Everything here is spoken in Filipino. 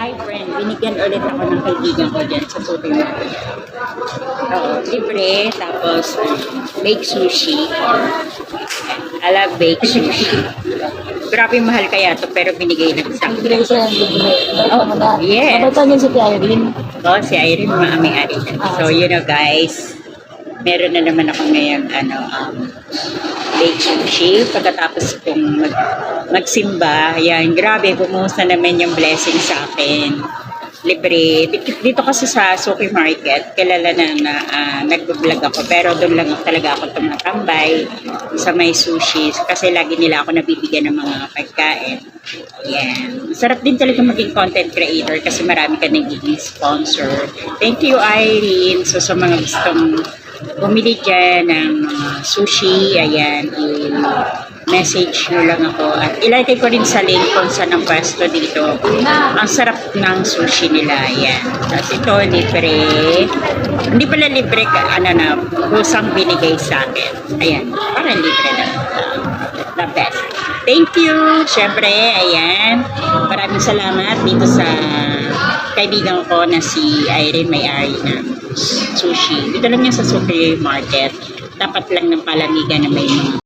Hi friend, binigyan ulit ako ng kaibigan ko dyan sa supermarket. Libre, tapos baked sushi. I love baked sushi. Grabe mahal kaya to pero binigay lang sa akin. Libre siya, libre. Oh, yes. Mabata niya si Irene. Oh, si Irene, may-ari na. So, you know guys, meron na naman ako ngayon, baked sushi. Pagkatapos kong magsimba, yan, grabe, bumuhos na naman yung blessing sa akin. Libre. Dito kasi sa Suki Market, kilala na nag-vlog ako, pero doon lang talaga ako tumatambay sa may sushi kasi lagi nila ako nabibigyan ng mga pagkain. Yan. Sarap din talaga maging content creator kasi marami ka nagiging sponsor. Thank you, Irene. So, sa mga gustong bumili dyan ng sushi, ayan, message nyo lang ako at ilagay ko rin sa link kung saan ang pwesto dito. Ang sarap ng sushi nila, ayan. Tapos ito, libre. Hindi pala libre, kusang binigay sa akin. Ayan, parang libre lang. The best. Thank you. Siyempre, ayan. Maraming salamat dito sa kaibigan ko na si Irene, may-ari ng sushi. Dito lang yan sa Suki Market. Dapat lang ng palamigan na may mga